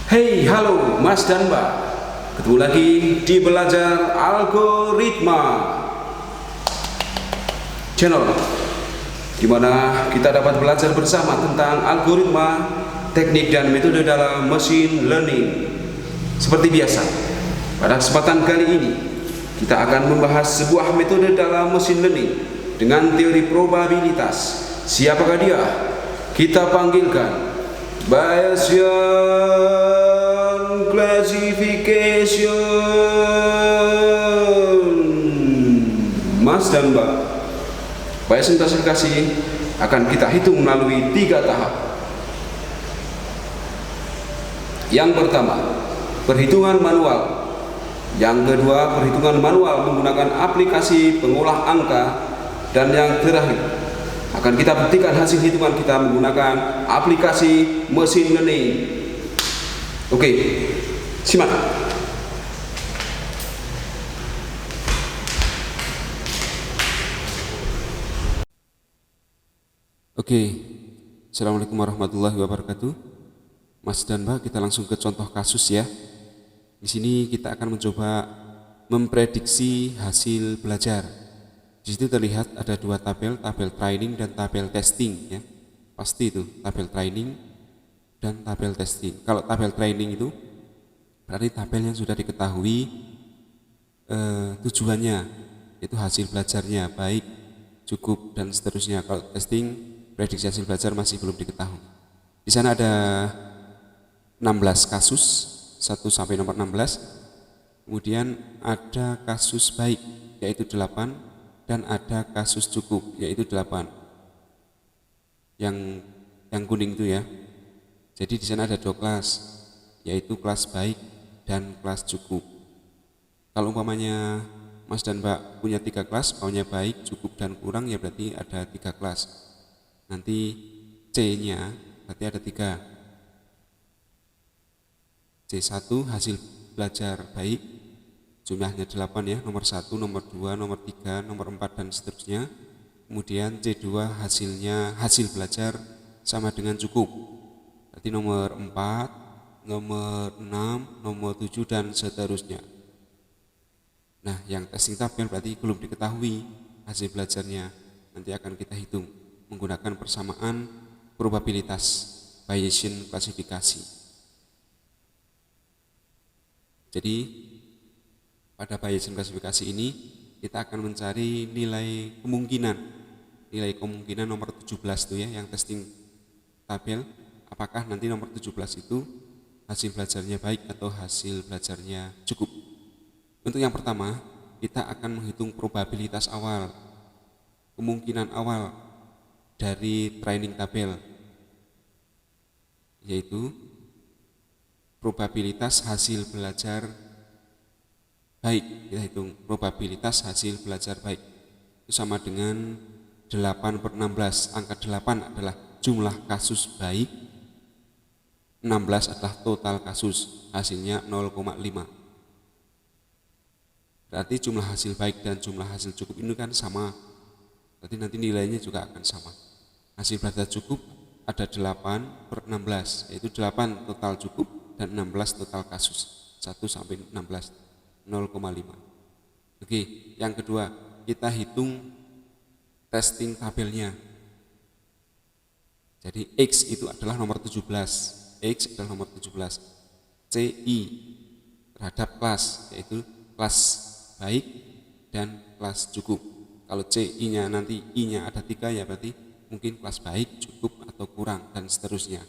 Hey, halo Mas dan Mbak. Ketemu lagi di Belajar Algoritma channel, di mana kita dapat belajar bersama tentang algoritma, teknik dan metode dalam machine learning. Seperti biasa, pada kesempatan kali ini kita akan membahas sebuah metode dalam machine learning dengan teori probabilitas. Siapakah dia? Kita panggilkan Bayesian classification. Mas dan Mbak, Bayesian klasifikasi akan kita hitung melalui 3 tahap. Yang pertama, perhitungan manual. Yang kedua, perhitungan manual menggunakan aplikasi pengolah angka. Dan yang terakhir, akan kita buktikan hasil hitungan kita menggunakan aplikasi machine learning. Oke, simak. Oke, Assalamualaikum warahmatullahi wabarakatuh. Mas dan Mbak, kita langsung ke contoh kasus ya. Di sini kita akan mencoba memprediksi hasil belajar. Di situ terlihat ada 2 tabel, tabel training dan tabel testing ya. Pasti itu tabel training dan tabel testing. Kalau tabel training itu berarti tabel yang sudah diketahui tujuannya, itu hasil belajarnya baik, cukup dan seterusnya. Kalau testing, prediksi hasil belajar masih belum diketahui. Di sana ada 16 kasus, 1 sampai nomor 16. Kemudian ada kasus baik yaitu 8 dan ada kasus cukup yaitu 8. Yang kuning itu ya. Jadi di sana ada 2 kelas, yaitu kelas baik dan kelas cukup. Kalau umpamanya Mas dan Mbak punya 3 kelas, maunya baik, cukup dan kurang, ya berarti ada 3 kelas. Nanti C-nya berarti ada 3. C1 hasil belajar baik, jumlahnya 8 ya, nomor 1, nomor 2, nomor 3, nomor 4 dan seterusnya. Kemudian C2 hasil belajar sama dengan cukup, berarti nomor 4, nomor 6, nomor 7 dan seterusnya. Nah, yang testing tabel berarti belum diketahui hasil belajarnya, nanti akan kita hitung menggunakan persamaan probabilitas Bayesian klasifikasi. Jadi pada Bayesian klasifikasi ini kita akan mencari nilai kemungkinan nomor 17 itu ya, yang testing tabel, apakah nanti nomor 17 itu hasil belajarnya baik atau hasil belajarnya cukup. Untuk yang pertama, kita akan menghitung probabilitas awal, kemungkinan awal dari training tabel, yaitu probabilitas hasil belajar baik. Kita hitung probabilitas hasil belajar baik itu sama dengan 8/16. Angka 8 adalah jumlah kasus baik, 16 adalah total kasus, hasilnya 0,5. Berarti jumlah hasil baik dan jumlah hasil cukup ini kan sama, berarti nanti nilainya juga akan sama. Hasil belajar cukup ada 8/16, yaitu 8 total cukup dan 16 total kasus, 1 sampai 16, 0,5. Oke, yang kedua, kita hitung testing tabelnya. Jadi X itu adalah nomor 17. X adalah nomor 17. CI terhadap kelas, yaitu kelas baik dan kelas cukup. Kalau CI-nya nanti I-nya ada 3 ya, berarti mungkin kelas baik, cukup atau kurang dan seterusnya.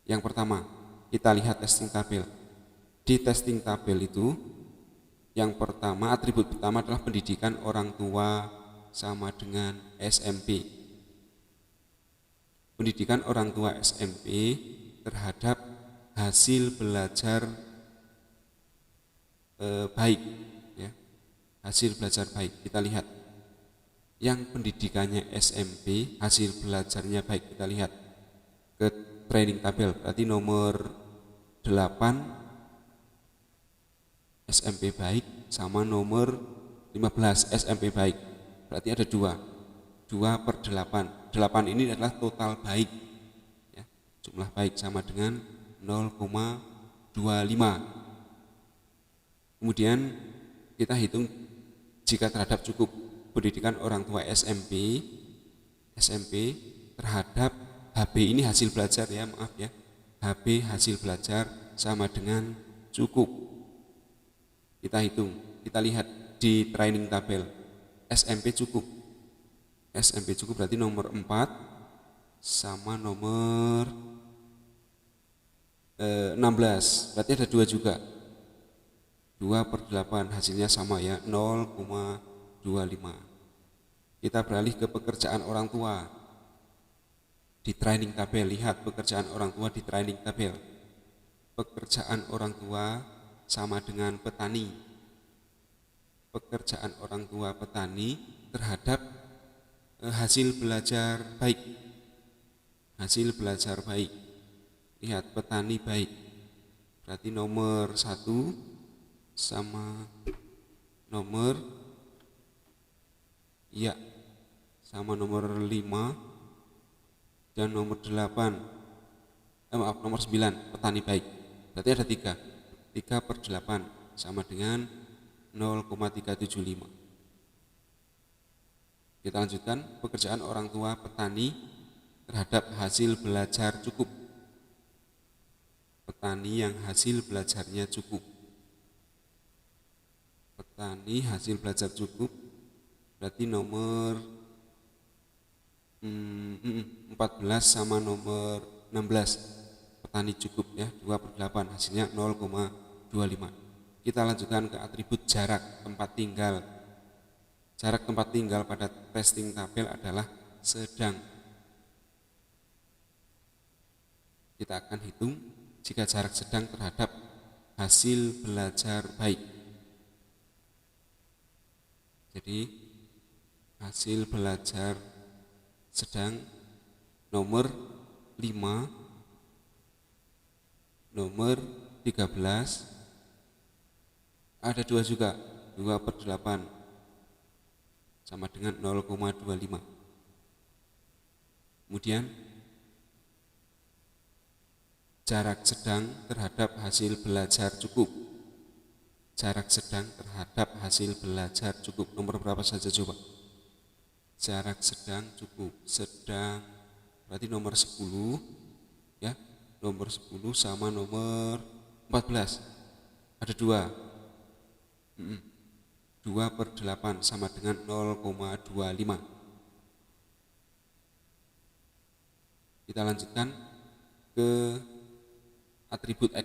Yang pertama, kita lihat testing tabel. Di testing tabel itu, yang pertama, atribut pertama adalah pendidikan orang tua sama dengan SMP. Pendidikan orang tua SMP terhadap hasil belajar baik ya. Hasil belajar baik, kita lihat. Yang pendidikannya SMP, hasil belajarnya baik, kita lihat ke training tabel, berarti nomor 8 SMP baik sama nomor 15 SMP baik, berarti ada 2/8. 8 ini adalah total baik ya. Jumlah baik sama dengan 0,5. Kemudian kita hitung jika terhadap cukup pendidikan orang tua SMP terhadap HB ini hasil belajar ya, maaf ya. HB hasil belajar sama dengan cukup. Kita hitung, kita lihat di training tabel. SMP cukup berarti nomor 4 sama nomor 16, berarti ada 2 juga. 2/8 hasilnya sama ya, 0,25. Kita beralih ke pekerjaan orang tua. Di training tabel, lihat pekerjaan orang tua di training tabel. Pekerjaan orang tua sama dengan petani. Pekerjaan orang tua petani terhadap hasil belajar baik. Hasil belajar baik. Lihat petani baik. Berarti nomor 1 sama nomor sama nomor 5 dan nomor 8. Nomor 9 petani baik. Berarti ada 3. 3/8 sama dengan 0,375. Kita lanjutkan, pekerjaan orang tua petani terhadap hasil belajar cukup. Petani yang hasil belajarnya cukup. Petani hasil belajar cukup berarti nomor 14 sama nomor 16. Petani cukup ya, 2/8 hasilnya 0,25. Kita lanjutkan ke atribut jarak tempat tinggal. Jarak tempat tinggal pada testing tabel adalah sedang. Kita akan hitung jika jarak sedang terhadap hasil belajar baik. Jadi hasil belajar sedang nomor 5, nomor 13, ada 2 juga, 2/8 sama dengan 0,25. Kemudian jarak sedang terhadap hasil belajar cukup. Jarak sedang terhadap hasil belajar cukup, nomor berapa saja coba? Jarak sedang cukup, sedang berarti nomor 10 ya, nomor 10 sama nomor 14, ada 2. 2/8 sama dengan 0,25. Kita lanjutkan ke atribut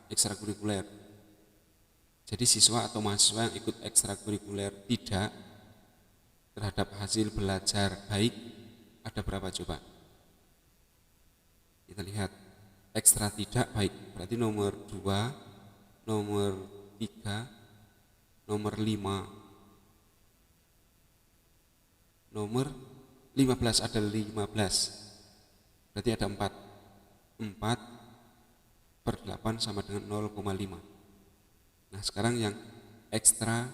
ekstrakurikuler. Jadi siswa atau mahasiswa yang ikut ekstrakurikuler tidak terhadap hasil belajar baik ada berapa coba? Kita lihat ekstra tidak baik berarti nomor 2, nomor 3, nomor 5, nomor 15, ada 15 berarti ada 4. 4/8 sama dengan 0,5. Nah sekarang yang ekstra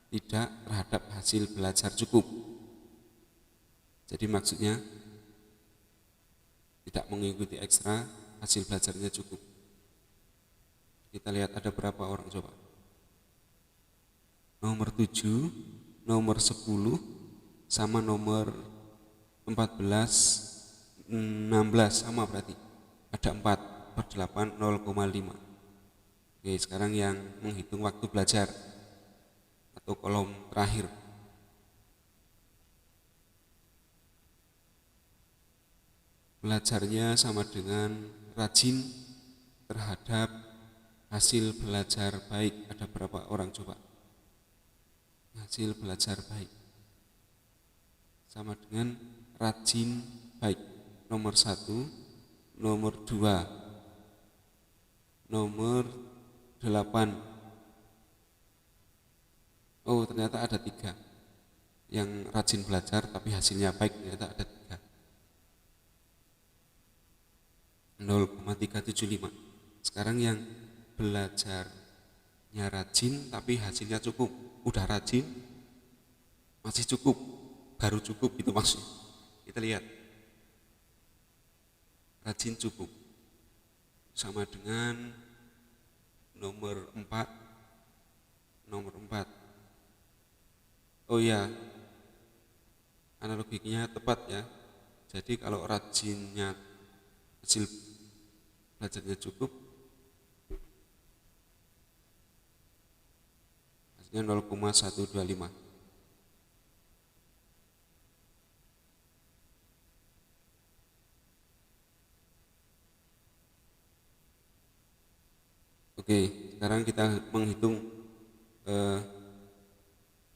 tidak terhadap hasil belajar cukup. Jadi maksudnya tidak mengikuti ekstra, hasil belajarnya cukup. Kita lihat ada berapa orang coba. Nomor 7, nomor 10 sama nomor 14, 16 sama berarti. Ada 4/8, 0,5. Oke, sekarang yang menghitung waktu belajar atau kolom terakhir. Belajarnya sama dengan rajin terhadap hasil belajar baik. Ada berapa orang coba? Hasil belajar baik sama dengan rajin baik. Nomor 1, nomor 2, nomor 8. Oh ternyata ada 3 yang rajin belajar tapi hasilnya baik, ternyata ada 3. 0,375. Sekarang yang belajarnya rajin tapi hasilnya cukup. Udah rajin masih cukup, baru cukup itu maksudnya. Kita lihat rajin cukup sama dengan nomor 4. Nomor 4. Oh ya, analoginya tepat ya. Jadi kalau rajinnya hasil belajarnya cukup, hasilnya 0,125. Oke, sekarang kita menghitung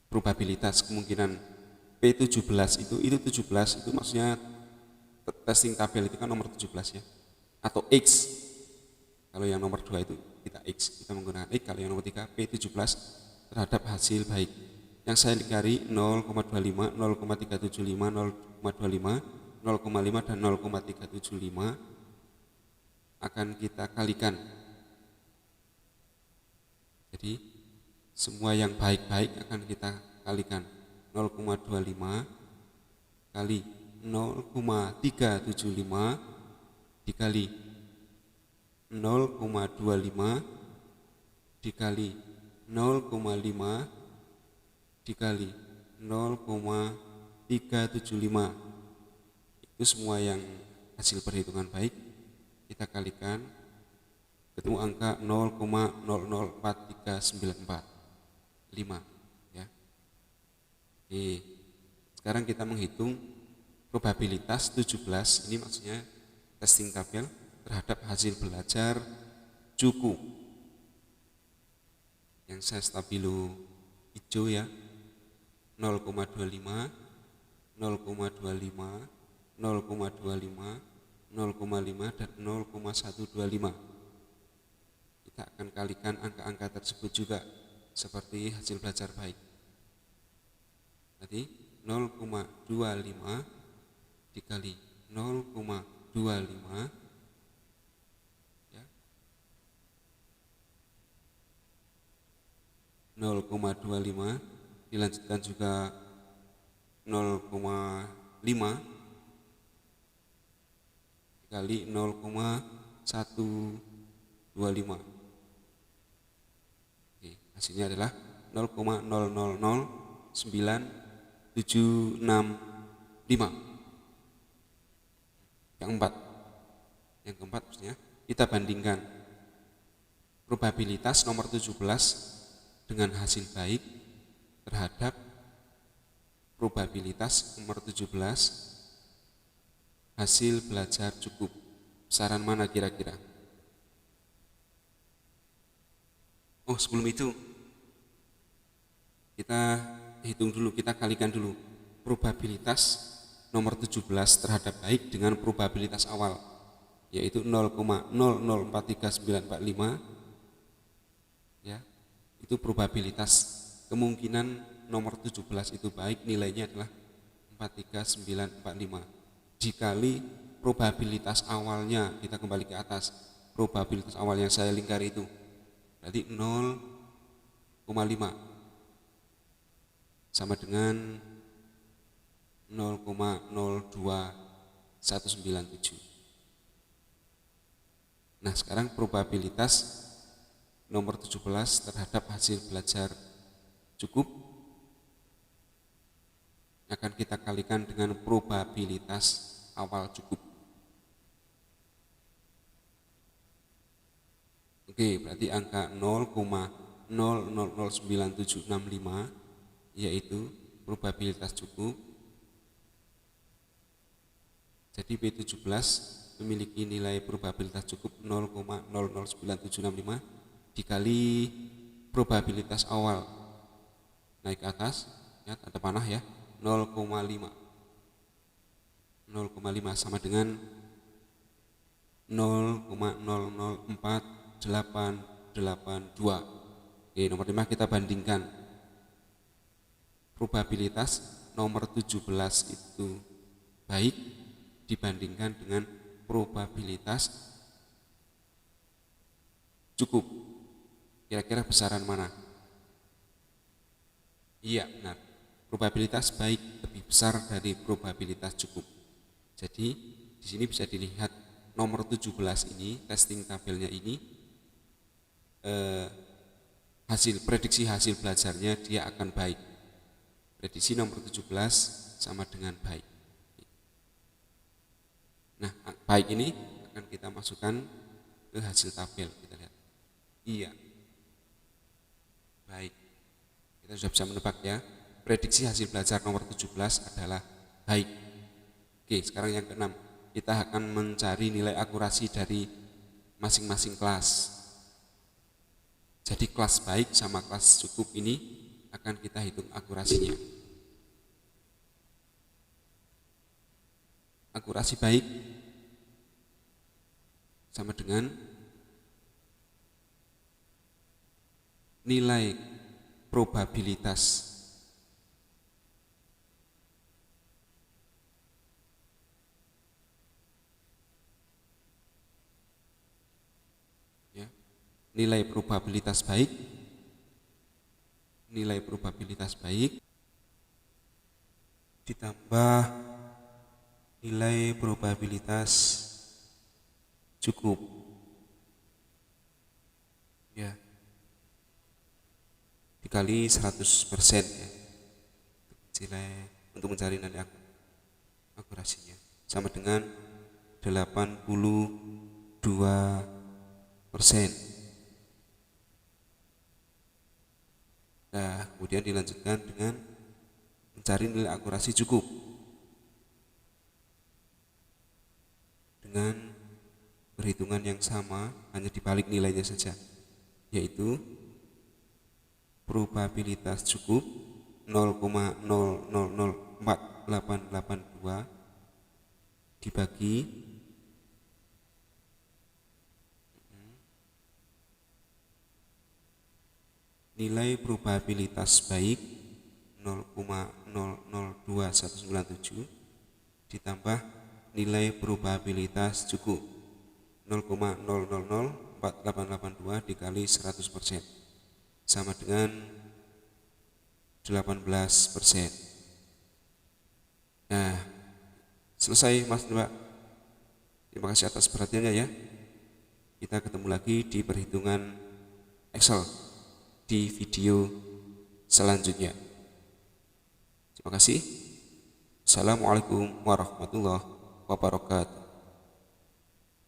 probabilitas kemungkinan P17 itu 17 itu maksudnya testing tabel itu kan nomor 17 ya, atau X. Kalau yang nomor 2 itu kita X, kita menggunakan X. Kalau yang nomor 3 P17 terhadap hasil baik. Yang saya cari 0,25, 0,375, 0,25, 0,5 dan 0,375 akan kita kalikan. Jadi semua yang baik-baik akan kita kalikan. 0,25 kali 0,375 dikali 0,25 dikali 0,5 dikali 0,375. Itu semua yang hasil perhitungan baik kita kalikan, ketemu angka 0,004394 ya. Oke, sekarang kita menghitung probabilitas 17, ini maksudnya testing tabel terhadap hasil belajar cukup. Yang saya stabilo hijau ya, 0,25, 0,25, 0,25, 0,5 dan 0,125. Kita akan kalikan angka-angka tersebut juga seperti hasil belajar baik. Jadi 0,25 dikali 0,25 ya, 0,25 dilanjutkan juga 0,5 dikali 0,125. Oke, hasilnya adalah 0,000975. Yang keempat maksudnya kita bandingkan probabilitas nomor 17 dengan hasil baik terhadap probabilitas nomor 17 hasil belajar cukup. Saran mana kira-kira? Oh, sebelum itu kita hitung dulu, kita kalikan dulu probabilitas nomor 17 terhadap baik dengan probabilitas awal, yaitu 0,004395 ya. Itu probabilitas kemungkinan nomor 17 itu baik, nilainya adalah 43945 dikali probabilitas awalnya. Kita kembali ke atas, probabilitas awal yang saya lingkari itu berarti 0,5 sama dengan 0,02197. Nah, sekarang probabilitas nomor 17 terhadap hasil belajar cukup akan kita kalikan dengan probabilitas awal cukup. Oke, berarti angka 0,009765 yaitu probabilitas cukup. Jadi P17 memiliki nilai probabilitas cukup 0,009765 dikali probabilitas awal. Naik ke atas, ya, ada panah ya, 0,5 sama dengan 0,004882. Oke, nomor 5 kita bandingkan. Probabilitas nomor 17 itu baik dibandingkan dengan probabilitas cukup. Kira-kira besaran mana? Iya, benar. Probabilitas baik lebih besar dari probabilitas cukup. Jadi di sini bisa dilihat nomor 17 ini, testing tabelnya ini prediksi hasil belajarnya dia akan baik. Prediksi nomor 17 sama dengan baik. Nah, baik ini akan kita masukkan ke hasil tabel. Kita lihat. Iya. Baik. Kita sudah bisa menebak ya. Prediksi hasil belajar nomor 17 adalah baik. Oke, sekarang yang keenam. Kita akan mencari nilai akurasi dari masing-masing kelas. Jadi kelas baik sama kelas cukup ini akan kita hitung akurasinya. Akurasi baik sama dengan nilai probabilitas ya, nilai probabilitas baik ditambah nilai probabilitas cukup ya, dikali 100% ya, untuk mencari nilai akurasinya sama dengan 82%. Nah, kemudian dilanjutkan dengan mencari nilai akurasi cukup dengan perhitungan yang sama, hanya dibalik nilainya saja, yaitu probabilitas cukup 0,004882 dibagi nilai probabilitas baik 0,002197 ditambah nilai probabilitas cukup 0,004882 dikali 100% sama dengan 18%. Nah, selesai Mas Mbak. Terima kasih atas perhatiannya ya. Kita ketemu lagi di perhitungan Excel di video selanjutnya. Terima kasih. Assalamualaikum warahmatullahi wabarakatuh.